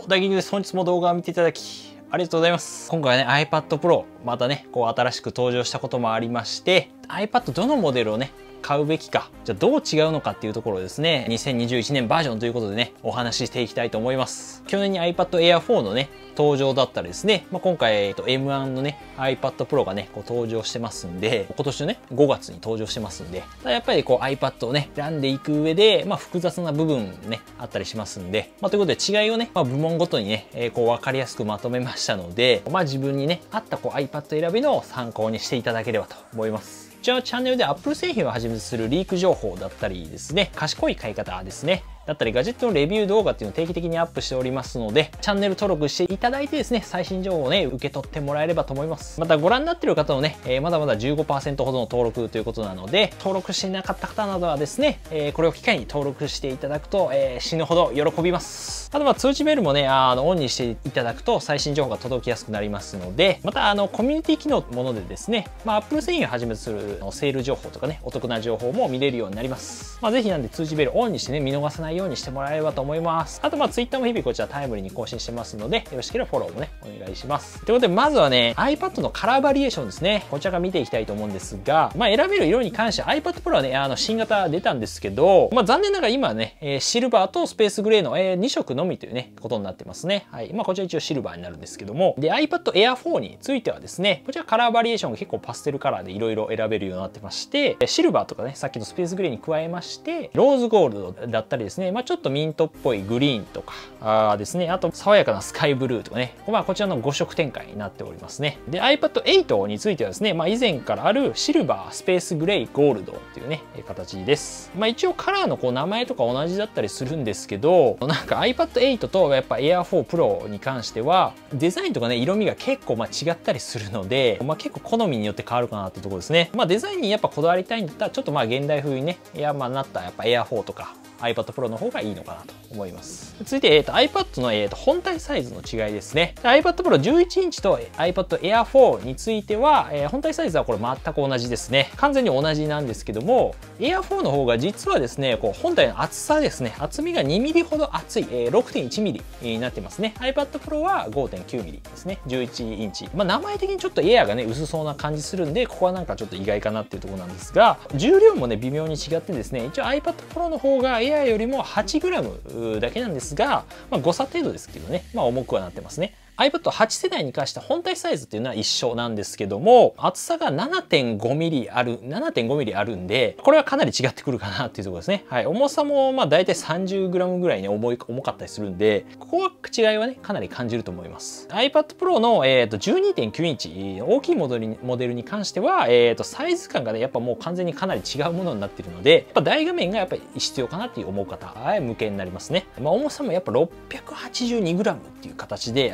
大吉です。本日も動画を見ていただきありがとうございます。今回はね iPad Pro またね新しく登場したこともありまして、 iPad どのモデルをね買うべきか、じゃあどう違うのかっていうところですね、2021年バージョンということでねお話ししていきたいと思います。去年に iPad Air 4のね登場だったらですね、今回M1 のね iPad Pro がね登場してますんで、今年のね5月に登場してますんで、やっぱりiPad をね選んでいく上で複雑な部分ねあったりしますんで、ということで違いをね部門ごとにね分かりやすくまとめましたので、自分にね合ったiPad 選びの参考にしていただければと思います。こちらのチャンネルで Apple 製品をはじめとするリーク情報だったりですね、賢い買い方ですねだったりガジェットのレビュー動画っていうのを定期的にアップしておりますので、チャンネル登録していただいてですね、最新情報をね受け取ってもらえればと思います。またご覧になっている方のね、まだまだ 15% ほどの登録ということなので、登録していなかった方などはですね、これを機会に登録していただくと、死ぬほど喜びます。あと通知ベルもねオンにしていただくと最新情報が届きやすくなりますので、またコミュニティ機能のものでですね、Apple 製品をはじめとするセール情報とかねお得な情報も見れるようになります。ぜひなんで通知ベルオンにしてね見逃さないようにしてもらえればと思います。あとTwitter も日々こちらタイムリーに更新してますので、よろしければフォローもねお願いします。ということでまずはね iPad のカラーバリエーションですね、こちらから見ていきたいと思うんですが、選べる色に関しては iPad Pro はね新型出たんですけど、残念ながら今はねシルバーとスペースグレーの2色のみというねことになってますね。はい、こちら一応シルバーになるんですけども、で iPad Air 4についてはですね、こちらカラーバリエーションが結構パステルカラーでいろいろ選べるようになってまして、シルバーとかねさっきのスペースグレーに加えましてローズゴールドだったりですね、ちょっとミントっぽいグリーンとかですね、あと爽やかなスカイブルーとかね、こちらの5色展開になっておりますね。で iPad 8についてはですね、以前からあるシルバースペースグレーゴールドっていうね形です。一応カラーの名前とか同じだったりするんですけど、なんか iPad 8とやっぱ Air 4 Pro に関してはデザインとかね色味が結構違ったりするので、結構好みによって変わるかなっていうところですね。デザインにやっぱこだわりたいんだったらちょっと現代風にねなったやっぱ Air 4とかiPad Pro の方がいいのかなと思います。続いて、iPad の、本体サイズの違いですね。iPad Pro 11インチと iPad Air 4については、本体サイズはこれ全く同じですね。完全に同じなんですけども、Air 4の方が実はですね、本体の厚さですね、厚みが 2mm ほど厚い、6.1mm になってますね。iPad Pro は 5.9mm ですね。11インチ。名前的にちょっとエアがね、薄そうな感じするんで、ここはなんかちょっと意外かなっていうところなんですが、重量もね、微妙に違ってですね、一応 iPad Pro の方がエアよりも 8g だけなんですが、誤差程度ですけどね、重くはなってますね。iPad 8世代に関して本体サイズっていうのは一緒なんですけども、厚さが 7.5mm あるんで、これはかなり違ってくるかなっていうところですね。はい、重さも大体 30g ぐらいね重かったりするんで、ここは違いはねかなり感じると思います。iPad Pro の、12.9 インチ大きいモデルに関しては、サイズ感がねやっぱもう完全にかなり違うものになっているので、やっぱ大画面がやっぱり必要かなっていう思う方向けになりますね。重さもやっぱ 682g っていう形で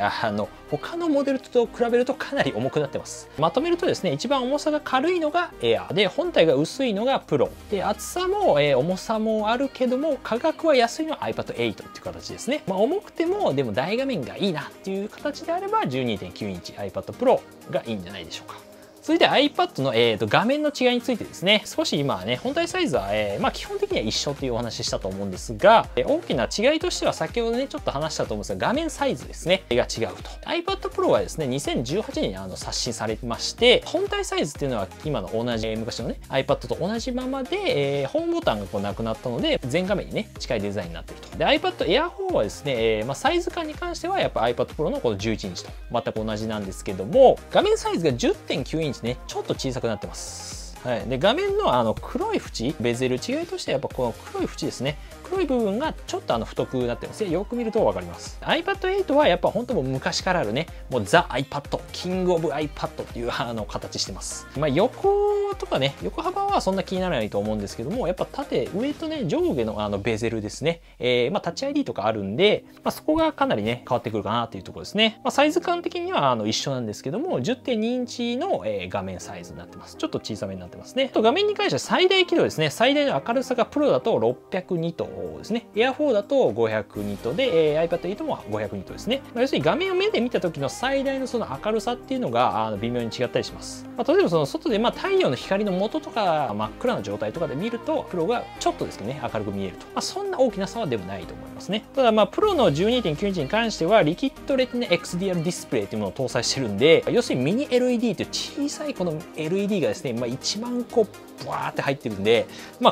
他のモデルと比べるとかなり重くなってます。まとめるとですね、一番重さが軽いのが Air で、本体が薄いのが Pro で、厚さも、重さもあるけども価格は安いのは iPad 8っていう形ですね。重くてもでも大画面がいいなっていう形であれば 12.9 インチ iPad Pro がいいんじゃないでしょうか。続いて iPad の、画面の違いについてですね、少し今はね本体サイズは、基本的には一緒っていうお話ししたと思うんですが、大きな違いとしては先ほどねちょっと話したと思うんですが、画面サイズですねが違うと。 iPad Pro はですね2018年に刷新されまして、本体サイズっていうのは今の同じ昔のね iPad と同じままで、ホームボタンがなくなったので全画面にね近いデザインになっていると。で iPad Air 4はですね、サイズ感に関してはやっぱ iPad Pro のこの11インチと全く同じなんですけども、画面サイズが 10.9 インチねちょっと小さくなってます。はい、で画面の黒い縁ベゼル違いとしてはやっぱこの黒い縁ですね、黒い部分がちょっと太くなってますね。よく見ると分かります。iPad 8はやっぱ本当もう昔からあるね、もうザ iPad、キングオブ iPad っていう形してます。横とかね、横幅はそんな気にならないと思うんですけども、やっぱ縦、上とね、上下のベゼルですね。タッチ ID とかあるんで、そこがかなりね、変わってくるかなっていうところですね。サイズ感的には一緒なんですけども、10.2 インチの画面サイズになってます。ちょっと小さめになってますね。画面に関しては最大輝度ですね。最大の明るさがプロだと602とですね。Air 4だと500ニットで、iPad 8も500ニットですね。要するに画面を目で見た時の最大のその明るさっていうのが微妙に違ったりします。例えばその外で太陽の光の元とか真っ暗な状態とかで見ると、プロがちょっとですけどね、明るく見えると。そんな大きな差はでもないと思いますね。ただプロの 12.9 インチに関しては、リキッドレティナ XDR ディスプレイというものを搭載してるんで、要するにミニ LED という小さいこの LED がですね、1万個ブワーって入ってるんで、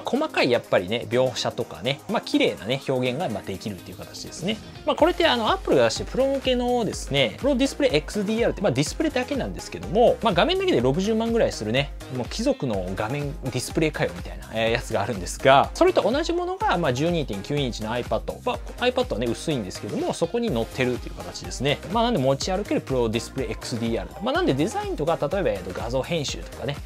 細かいやっぱりね、描写とかね、綺麗なね、表現ができるっていう形ですね。これってApple が出してプロ向けのですね、プロディスプレイ XDR ってディスプレイだけなんですけども、画面だけで60万ぐらいするね、もう貴族の画面ディスプレイかよみたいなやつがあるんですが、それと同じものが12.9 インチの iPad。iPad はね、薄いんですけども、そこに載ってるっていう形ですね。なんで持ち歩けるプロディスプレイ XDR。なんでデザインとか、例えば画像編集とかね、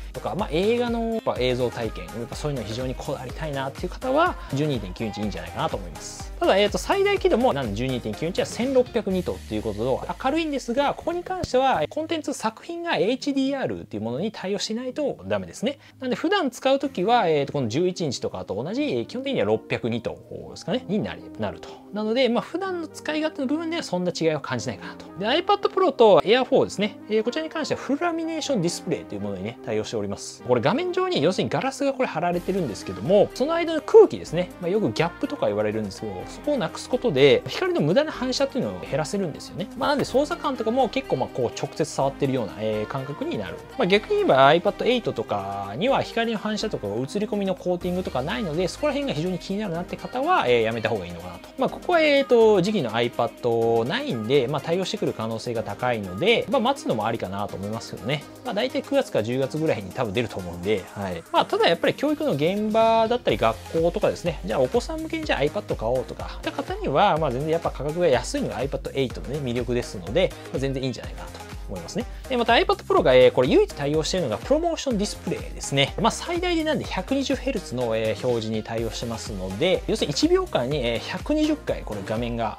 映画の映像体験、そういうの非常にこだわりたいなっていう方は 12.9 インチいいんじゃないかなと思います。ただ、最大輝度もなんで 12.9 インチは1600ニットっていうことで明るいんですが、ここに関してはコンテンツ作品が HDR っていうものに対応しないとダメですね。なんで普段使うときは、この11インチとかと同じ基本的には600ニットですかねになると。なので普段の使い勝手の部分ではそんな違いは感じないかなと。で iPad Pro と Air 4ですね、こちらに関してはフルラミネーションディスプレイというものにね対応しております。これ画面上に要するにガラスがこれ貼られてるんですけども、その間の空気ですね、よくギャップとか言われるんですけど、そこをなくすことで光の無駄な反射っていうのを減らせるんですよね。なんで操作感とかも結構こう直接触ってるような感覚になる。逆に言えば iPad 8とかには光の反射とか映り込みのコーティングとかないので、そこら辺が非常に気になるなって方はやめた方がいいのかなと。ここは次期の iPad 9で対応してくる可能性が高いので、待つのもありかなと思いますけどね。大体9月から10月ぐらいに多分出ると思うんで、はい。ただやっぱり教育の現場だったり学校とかですね、じゃあお子さん向けにじゃあ iPad 買おうとかった方には、全然やっぱ価格が安いのが iPad 8のね魅力ですので、全然いいんじゃないかなと思いますね。でまた iPad Pro がこれ唯一対応しているのがプロモーションディスプレイですね。最大でなんで 120Hz の表示に対応してますので、要するに1秒間に120回これ画面が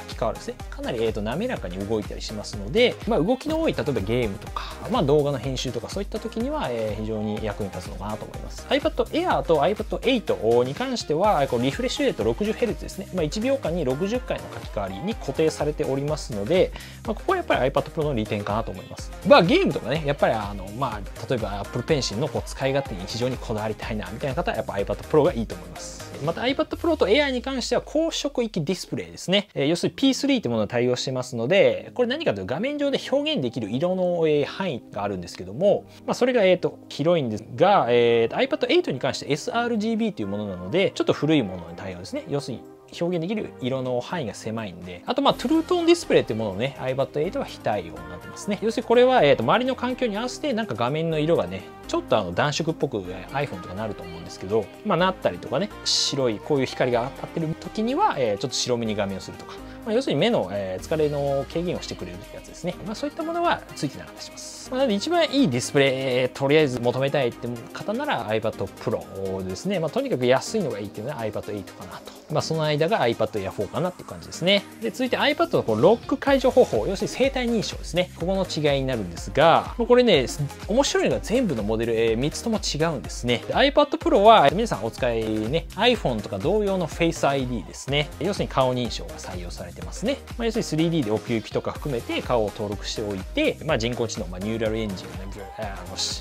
書き換わるですね。かなり滑らかに動いたりしますので、動きの多い例えばゲームとか、動画の編集とかそういった時には非常に役に立つのかなと思います。iPad Air と iPad 8に関してはこうリフレッシュレート 60Hz ですね。1秒間に60回の書き換わりに固定されておりますので、ここはやっぱり iPad Pro の利点かなと思います。ゲームとかね、やっぱり例えば Apple Pencil の使い勝手に非常にこだわりたいなみたいな方はやっぱ iPad Pro がいいと思います。また iPad Pro と Air に関しては高色域ディスプレイですね。要するに P3 というものを対応してますので、これ何かというと画面上で表現できる色の範囲があるんですけども、それが広いんですが、iPad 8に関して sRGB というものなので、ちょっと古いものに対応ですね。要するに表現できる色の範囲が狭いんで、あとトゥルートーンディスプレイっていうものをね iPad 8は非対応になってますね。要するにこれは、周りの環境に合わせてなんか画面の色がねちょっと暖色っぽく iPhone とかなると思うんですけど、なったりとかね、白いこういう光が当たってる時には、ちょっと白目に画面をするとか、要するに目の、疲れの軽減をしてくれるやつですね。そういったものはついてなかったりします。なので一番いいディスプレイとりあえず求めたいって方なら iPad Pro ですね。とにかく安いのがいいっていうのは iPad 8かなと。その間が iPad Air 4かなっていう感じですね。で続いて iPad のロック解除方法、要するに生体認証ですね。ここの違いになるんですが、これね面白いのが全部のモデル、3つとも違うんですね。iPad Pro は皆さんお使いね iPhone とか同様の Face ID ですね。要するに顔認証が採用されてますね。要するに 3D で奥行きとか含めて顔を登録しておいて、人工知能、ニューラルエンジンをね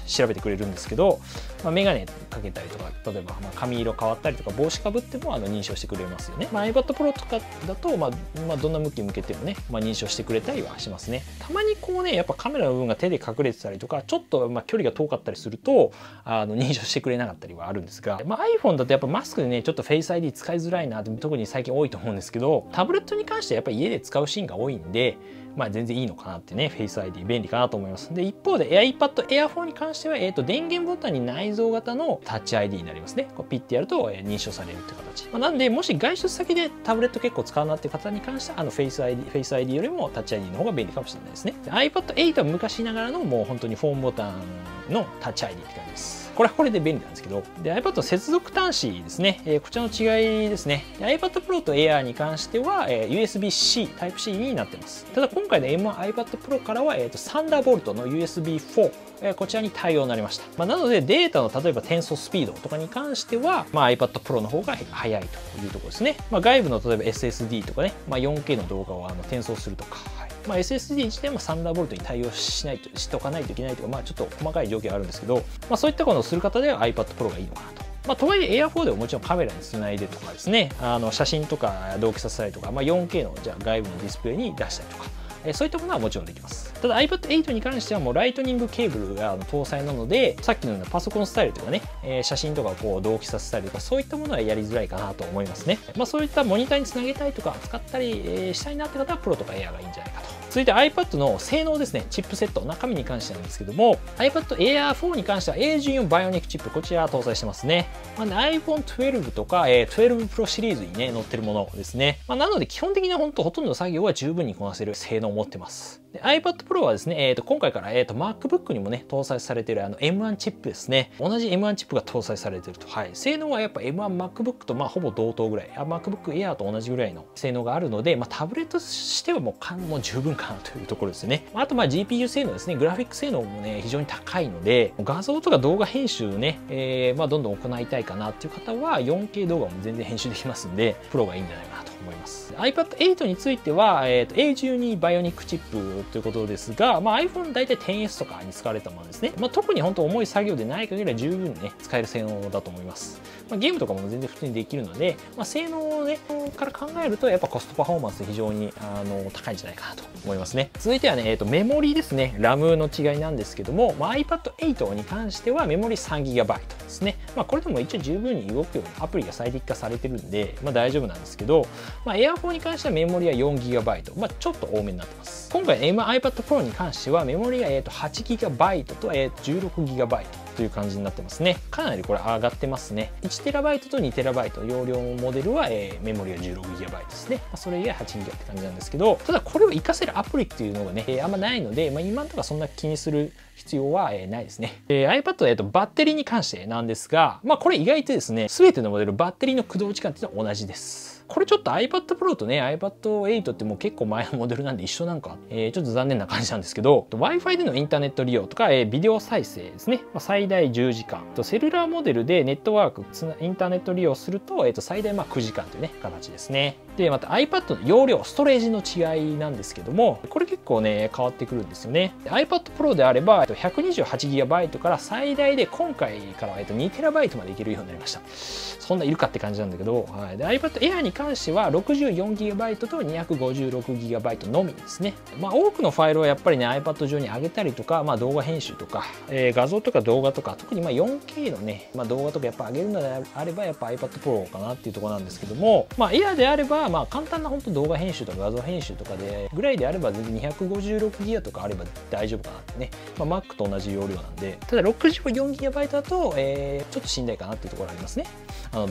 調べてくれるんですけど、メガネかけたりとか、例えば髪色変わったりとか帽子かぶっても認証してくれますよね。iPad Pro とかだと、どんな向き向けてもね、認証してくれたりはしますね。たまにこうね、やっぱカメラの部分が手で隠れてたりとか、ちょっと距離が遠かったりすると認証してくれなかったりはあるんですが、iPhone だとやっぱマスクでねちょっと Face ID 使いづらいなって特に最近多いと思うんですけど、タブレットに関してはやっぱり家で使うシーンが多いんで、全然いいのかなってね、Face ID 便利かなと思います。で、一方で iPad Air 4に関しては、電源ボタンに内蔵型のタッチ ID になりますね。こうピッてやると認証されるって形。なんで、もし外出先でタブレット結構使うなって方に関しては、Face ID よりもタッチ ID の方が便利かもしれないですね。iPad 8は昔ながらのもう本当にフォームボタンのタッチ ID って感じです。これはこれで便利なんですけど、で iPad の接続端子ですね、こちらの違いですね。iPad Pro と Air に関しては、USB-C、Type-C になってます。ただ今回の M1 iPad Pro からは、Thunderbolt の USB4 こちらに対応になりました。なのでデータの例えば転送スピードとかに関しては、iPad Pro の方が速いというところですね。外部の例えば SSD とかね、4K の動画を転送するとか、SSD 自体もサンダーボルトに対応しとかないといけないとか、ちょっと細かい条件あるんですけど、そういったことをする方では iPad Pro がいいのかなと。とはいえ Air4 でももちろんカメラにつないでとかですね、写真とか同期させたりとか、4K のじゃあ外部のディスプレイに出したりとか、そういったものはもちろんできます。ただ iPad 8に関してはもうライトニングケーブルが搭載なので、さっきのようなパソコンスタイルとかね、写真とかをこう同期させたりとか、そういったものはやりづらいかなと思いますね。そういったモニターにつなげたいとか使ったりしたいなって方はプロとか Air がいいんじゃないかと。続いて iPad の性能ですね、チップセット、中身に関してなんですけども、iPad Air 4に関しては A14 バイオニックチップ、こちら搭載してますね。iPhone 12とか12 Pro シリーズにね、載ってるものですね。なので基本的にはほとんどの作業は十分にこなせる性能を持ってます。で iPad Pro はですね、今回から、MacBook にもね、搭載されているM1 チップですね。同じ M1 チップが搭載されていると。性能はやっぱ M1MacBook とほぼ同等ぐらい、MacBook Air と同じぐらいの性能があるので、タブレットとしてはもう十分かなというところですね。あとGPU 性能ですね、グラフィック性能もね、非常に高いので、画像とか動画編集ね、どんどん行いたいかなっていう方は 4K 動画も全然編集できますんで、プロがいいんじゃないかなと思います。iPad 8については、A12 バイオニックチップということですが、iPhone 大体 10S とかに使われたものですね。特に本当重い作業でない限りは十分にね、使える性能だと思います。ゲームとかも全然普通にできるので、性能をね、から考えるとやっぱコストパフォーマンス非常に高いんじゃないかなと思いますね。続いてはね、メモリですね、RAM の違いなんですけども、iPad 8に関してはメモリ 3GB ですね。これでも一応十分に動くようにアプリが最適化されてるんで、大丈夫なんですけど、Air 4に関してはメモリは 4GB、ちょっと多めになってます。今回、iPad Pro に関してはメモリが 8GB と 16GB という感じになってますね。かなりこれ上がってますね。1TB と 2TB 容量のモデルは、メモリは 16GB ですね。それ以外 8GB って感じなんですけど、ただこれを活かせるアプリっていうのがね、あんまないので、今のところそんな気にする必要はないですね。iPad バッテリーに関してなんですが、これ意外とですね、全てのモデルバッテリーの駆動時間っていうのは同じです。これちょっと iPad Pro とね iPad 8ってもう結構前のモデルなんで一緒なんか、ちょっと残念な感じなんですけど、Wi-Fi でのインターネット利用とか、ビデオ再生ですね、最大10時間とセルラーモデルでネットワークインターネット利用すると、最大9時間というね形ですね。でまた iPad の容量ストレージの違いなんですけども、これ結構ね変わってくるんですよね。iPad Pro であれば 128GB から最大で今回から 2TB までいけるようになりました。そんないるかって感じなんだけど、で iPad Air に関しては 64GB と 256GB のみですね。多くのファイルはやっぱりね iPad 上に上げたりとか、動画編集とか、画像とか動画とか、特に4K のね、動画とかやっぱ上げるのであればやっぱ iPad Pro かなっていうところなんですけども、Air であれば簡単な本当動画編集とか画像編集とかでぐらいであれば全然 256GB とかあれば大丈夫かなってね、Mac と同じ容量なんで、ただ 64GB だと、ちょっとしんどいかなっていうところありますね。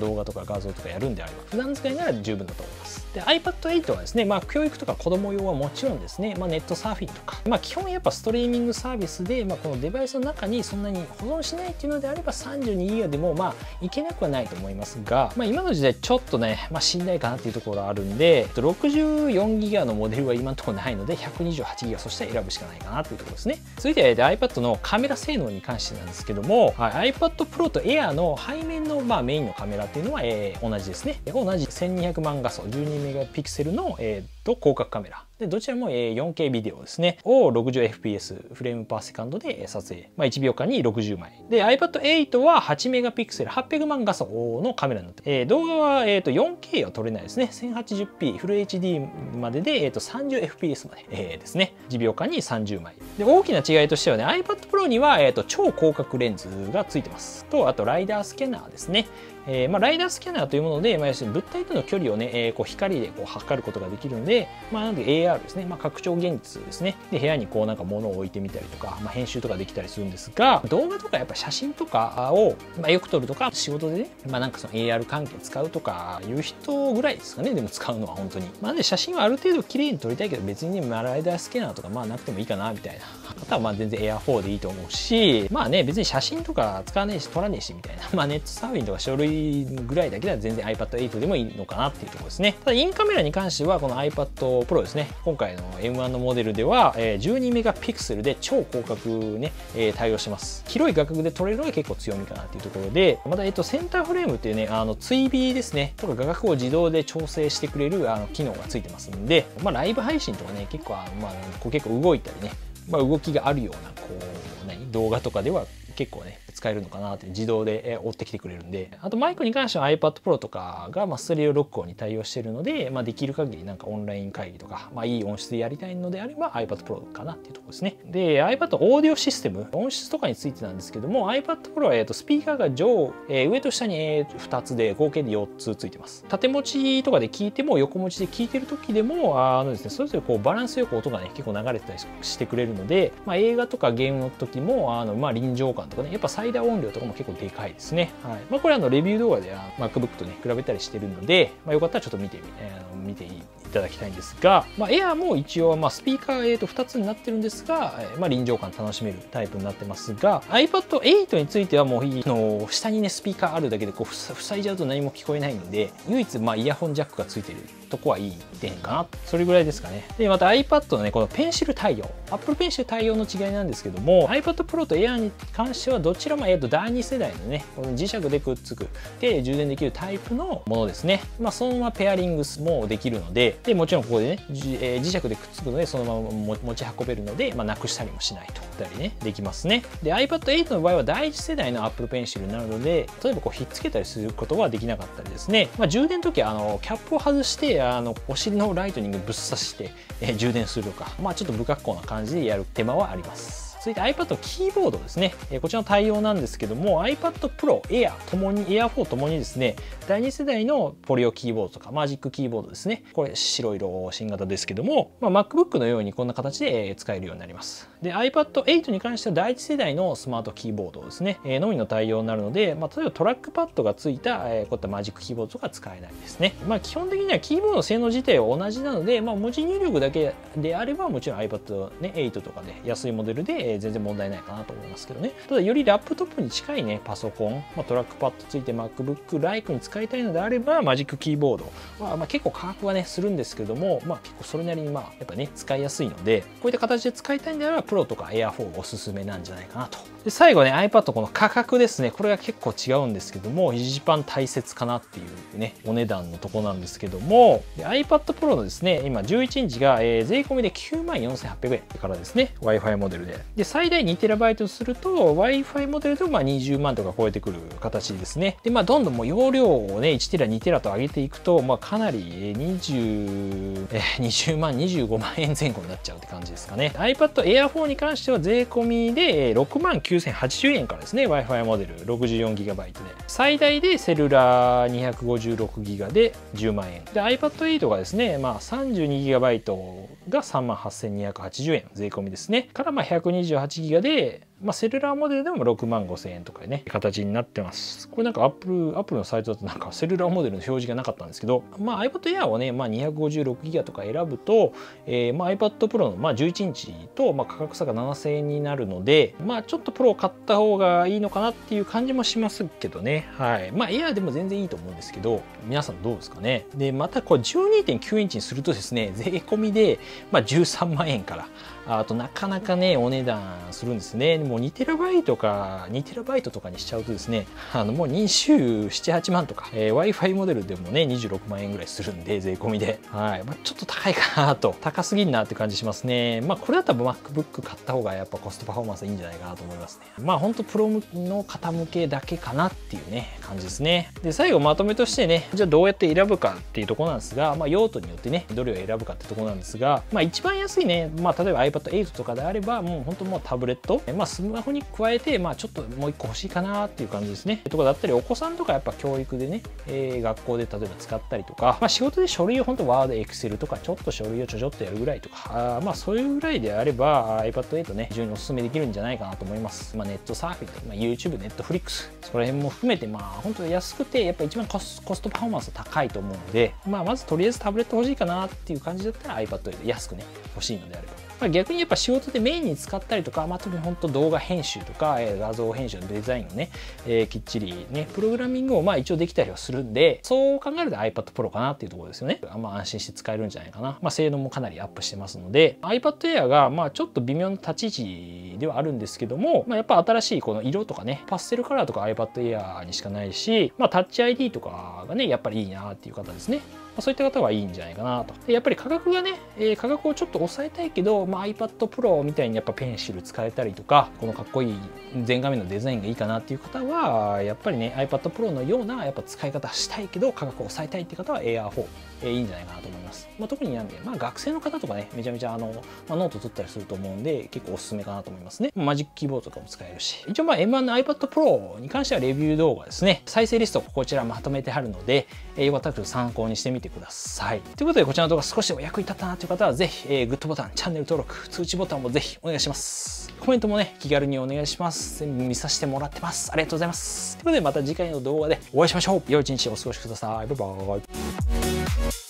動画とか画像とかやるんであれば普段使いなら十分だと思います。で iPad 8はですね、教育とか子供用はもちろんですね、ネットサーフィンとか、基本やっぱストリーミングサービスで、このデバイスの中にそんなに保存しないっていうのであれば 32GB でもいけなくはないと思いますが、今の時代ちょっとね、しんどいかなっていうところがあるんで、64GB のモデルは今のところないので 128GB そしたら選ぶしかないかなっていうところですね。続いて iPad のカメラ性能に関してなんですけども、iPad Pro と Air の背面のメインのカメラっていうのは、同じですね。同じ1200万画素12メガピクセルの、広角カメラで、どちらも 4K ビデオですねを 60fps フレームパーセカンドで撮影、1秒間に60枚で、 iPad 8は8メガピクセル800万画素のカメラになって、動画は、4K は撮れないですね。 1080p フル HD までで、30fps まで、ですね。1秒間に30枚で、大きな違いとしてはね、 iPad Pro には、超広角レンズがついてますと、あとライダースキャナーですね。ライダースキャナーというもので、要するに物体との距離をね、光で測ることができるので、なんで AR ですね、拡張現実ですね。で部屋に物を置いてみたりとか、編集とかできたりするんですが、動画とかやっぱ写真とかを、よく撮るとか、仕事でね、その AR 関係使うとかいう人ぐらいですかね。でも使うのは本当に。なんで写真はある程度綺麗に撮りたいけど、別にね、ライダースキャナーとかなくてもいいかなみたいな方はまあ全然 Air4 でいいと思うし、まあね、別に写真とか使わねえし撮らねえしみたいな、まあネットサーフィンとか書類ぐらいだけでは全然 iPad 8でもいいのかなっていうところですね。ただインカメラに関してはこの iPad Pro ですね、今回の M1 のモデルでは12メガピクセルで超広角ね、対応してます。広い画角で撮れるのが結構強みかなっていうところで、またセンターフレームっていうね、追尾ですねとか画角を自動で調整してくれる機能がついてますんで、まあライブ配信とかね、結構まあこう結構動いたりね、まあ、動きがあるようなこう動画とかでは結構ね使えるのかなって自動で追ってきてくれるんで、あとマイクに関しては iPad Pro とかがステレオ録音に対応しているので、まあ、できる限りなんかオンライン会議とか、まあ、いい音質でやりたいのであれば iPad Pro かなっていうところですね。で iPad オーディオシステム、音質とかについてなんですけども、 iPad Pro はスピーカーが上と下に2つで合計で4つついてます。縦持ちとかで聞いても横持ちで聞いてる時でもですね、それぞれこうバランスよく音がね結構流れてたりしてくれるので、まあ、映画とかゲームの時もまあ臨場感とかね、やっぱ最大音量とかも結構でかいですね。はい。まあ、これレビュー動画では MacBook とね比べたりしてるので、まあ、よかったらちょっと見ていただきたいんですが、まあ、Air も一応スピーカー2つになってるんですが、まあ、臨場感楽しめるタイプになってますが、 iPad 8についてはもう下にねスピーカーあるだけでこう塞いじゃうと何も聞こえないんで、唯一イヤホンジャックがついてるとこはいい点かな、それぐらいですかね。でまた iPad のねこのペンシル対応、 Apple Pencil 対応の違いなんですけども、 iPad Pro と Air に関してはどちらも第2世代のねこの磁石でくっつくで充電できるタイプのものですね。まあそのままペアリングもできるので、もちろんここでね磁石でくっつくのでそのまま持ち運べるので、まあ、なくしたりもしないとたりねできますね。で iPad 8の場合は第1世代の Apple Pencil なので、例えばこうひっつけたりすることはできなかったりですね、まあ、充電の時キャップを外してお尻のライトニングぶっ刺して、充電するとか、まあちょっと不格好な感じでやる手間はあります。続いて iPad のキーボードですね。こちらの対応なんですけども、 iPad Pro、Air ともに Air4 ともにですね、第2世代のポリオキーボードとかマジックキーボードですね。これ白色新型ですけども、まあ、MacBook のようにこんな形で使えるようになります。で iPad 8に関しては第1世代のスマートキーボードですね、のみの対応になるので、まあ、例えばトラックパッドがついた、こういったマジックキーボードとか使えないですね。まあ、基本的にはキーボードの性能自体は同じなので、まあ、文字入力だけであればもちろん iPad、ね、8とかで安いモデルで全然問題ないかなと思いますけどね。ただよりラップトップに近いねパソコン、まあ、トラックパッドついて MacBook Like に使いたいのであればマジックキーボードは、まあ、結構価格はねするんですけども、まあ、結構それなりにやっぱね使いやすいので、こういった形で使いたいんであれば Pro とか Air4 がおすすめなんじゃないかなと。で最後ね iPad この価格ですね。これが結構違うんですけども、一番大切かなっていうねお値段のとこなんですけども、iPad Pro のですね今11インチが税込みで 94,800 円からですね、 Wi-Fi モデルで最大 2TB とすると Wi-Fi モデルでも20万とか超えてくる形ですね。でどんどんもう容量をね 1TB、2TB と上げていくと、かなり20万25万円前後になっちゃうって感じですかね。 iPad Air4 に関しては税込みで69,080円からですね、 Wi-Fi モデル 64GB で最大でセルラー 256GB で10万円で、 iPad 8がですね、32GB が 38,280 円税込みですねから、128GB でセルラーモデルでも65,000円とかね形になってます。これなんかアップルのサイトだとなんかセルラーモデルの表示がなかったんですけど、iPad Air をね、256GB とか選ぶと、iPad Pro の11インチと価格差が7,000円になるので、ちょっとプロを買った方がいいのかなっていう感じもしますけどね。はい。Air でも全然いいと思うんですけど、皆さんどうですかね。でまたこれ 12.9 インチにするとですね、税込みで13万円からあとなかなかねお値段するんですね。もう 2TB とかとかにしちゃうとですね、もう27、8万とか、Wi-Fi モデルでもね26万円ぐらいするんで税込みで、はい、ちょっと高いかなと、高すぎるなって感じしますね。これだったら MacBook 買った方がやっぱコストパフォーマンスいいんじゃないかなと思いますね。本当プロの方向けだけかなっていうね感じですね。で最後まとめとしてね、じゃあどうやって選ぶかっていうところなんですが、用途によってねどれを選ぶかってところなんですが、一番安いね、例えば iPad 8とかであればもう本当もうタブレット、スマホに加えてちょっともう一個欲しいかなっていう感じですね。とかだったりお子さんとかやっぱ教育でね、学校で例えば使ったりとか、仕事で書類を本当ワード、エクセルとかちょっと書類をちょっとやるぐらいとか、そういうぐらいであれば iPad 8ね非常におすすめできるんじゃないかなと思います。ネットサーフィンとか、YouTube、Netflix そこら辺も含めて本当に安くてやっぱ一番コストパフォーマンス高いと思うので、まずとりあえずタブレット欲しいかなっていう感じだったら iPad 8安くね欲しいのであれば。逆にやっぱ仕事でメインに使ったりとか、特に本当動画編集とか、画像編集のデザインをね、きっちりね、プログラミングを一応できたりはするんで、そう考えると iPad Pro かなっていうところですよね。安心して使えるんじゃないかな。性能もかなりアップしてますので、iPad Air がちょっと微妙な立ち位置ではあるんですけども、やっぱ新しいこの色とかね、パステルカラーとか iPad Air にしかないし、タッチ ID とかがね、やっぱりいいなっていう方ですね。そういった方はいいんじゃないかなと。でやっぱり価格がね、価格をちょっと抑えたいけど、iPad Pro みたいにやっぱペンシル使えたりとか、このかっこいい全画面のデザインがいいかなっていう方は、やっぱりね、iPad Pro のようなやっぱ使い方したいけど、価格を抑えたいっていう方は Air 4、いいんじゃないかなと思います。特になんで、学生の方とかね、めちゃめちゃノート取ったりすると思うんで、結構おすすめかなと思いますね。マジックキーボードとかも使えるし。一応M1 の iPad Pro に関してはレビュー動画ですね。再生リストこちらまとめてあるので、よかったら参考にしてみてください。ということで、こちらの動画少しでも役に立ったなという方は、ぜひ、グッドボタン、チャンネル登録、通知ボタンもぜひお願いします。コメントもね、気軽にお願いします。全部見させてもらってます。ありがとうございます。ということで、また次回の動画でお会いしましょう。良い一日をお過ごしください。バイバイ。